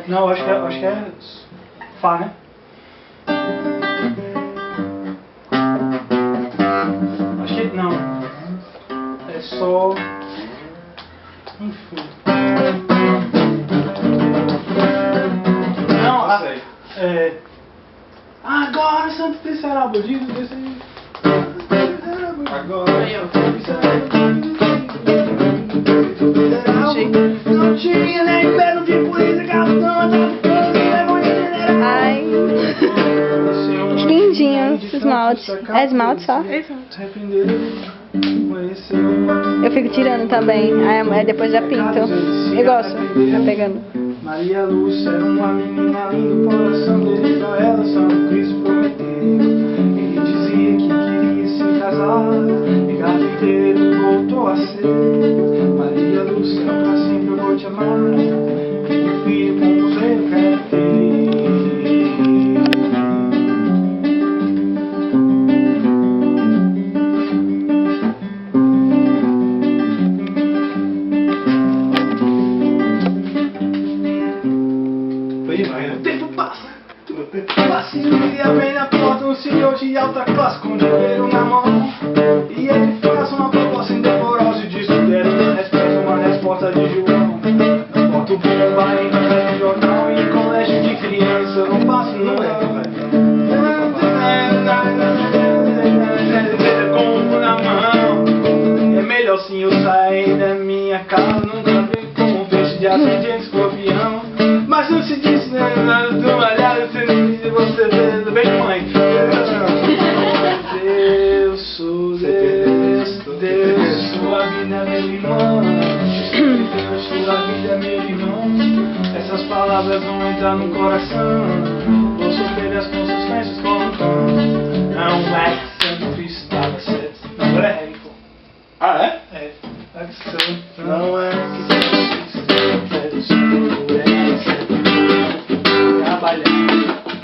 Não, acho que é Fá, né? Acho que não. É Sol. Enfim. Não, sei. Agora, Santo descerá, bandido, desce aí. Agora. Não tinha nem medo de polícia, capitão, Ai, que lindinho esse esmalte. É esmalte só? Eu fico tirando também, aí depois já pinto. Eu gosto, tá pegando. Maria Lúcia era uma menina linda, o coração dele pra ela só no Cristo prometeu. Ele dizia que queria se casar, e carpinteiro voltou a ser. Maria Lúcia, pra sempre eu vou te amar, um filho como você eu quero ter. O tempo passa, passa e vira bem na porta um senhor de alta classe com dinheiro na mão. E ele faz uma proposta indecorosa e diz que quer uma resposta de João. Bota o bomba em casa de jornal e em colégio de criança não passa, não é? Como na mão. É melhor sim eu sair da minha casa, nunca vi como um peixe de ascendente escorpião. Mas não se disse nada do malhado, você vê, beijo mãe. Deus, sou Deus, Deus, sua vida é meu irmão. Deus, sua vida é meu irmão. Essas palavras vão entrar no coração. Vou sofrer as consequências como um cão. Não é que sempre estava certo. Não é reggae, pô. Ah, é? É, não é que sempre estava certo.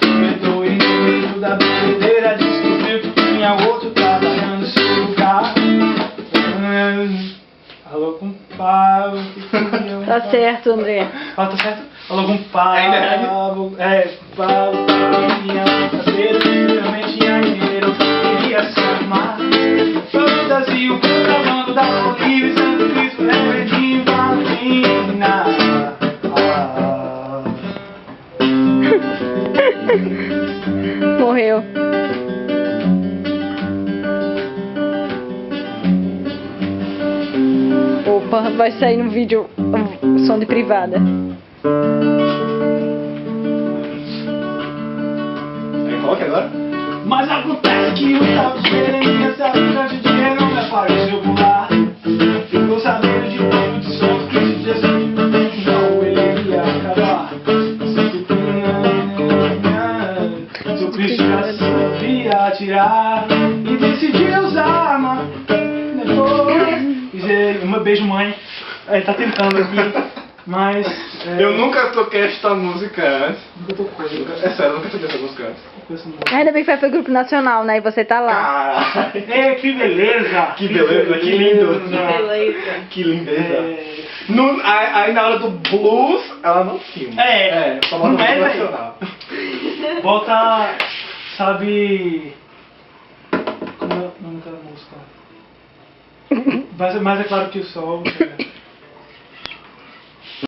Perdoe no meio da brincadeira, descobriu que tinha outro trabalhando no seu lugar. Alô, compadre, que Tá certo, André. Ah, tá certo? Alô, compadre. Ainda é? Compadre, tinha brincadeira, realmente tinha dinheiro, queria se armar. Fantasia, o contrabando da Bolívia, Santo Cristo, Redinho, Valentina. Morreu. Opa, vai sair no vídeo o som de privada. Aí, coloca agora. Mas acontece que o tal de Jeremias, essa vida de dinheiro não me apareceu por lá. Ficou sabendo de tudo de som que se diz assim, não, ele ia acabar. Seu Cristo já sabia atirar e decidiu usar a arma. Depois, um beijo mãe, ele tá tentando aqui, mas... Eu nunca toquei esta música antes. Nunca tô com ele. É sério, eu nunca toquei essa música antes. Ainda bem que foi pro grupo nacional, né? E você tá lá. Caralho. É, que beleza! Que beleza, que lindo. Beleza. Que lindeza. Aí na hora do blues, ela não filma. Só bota não é, no velho. nacional. Bota, sabe... Como é o nome da música? Mas é claro que o sol...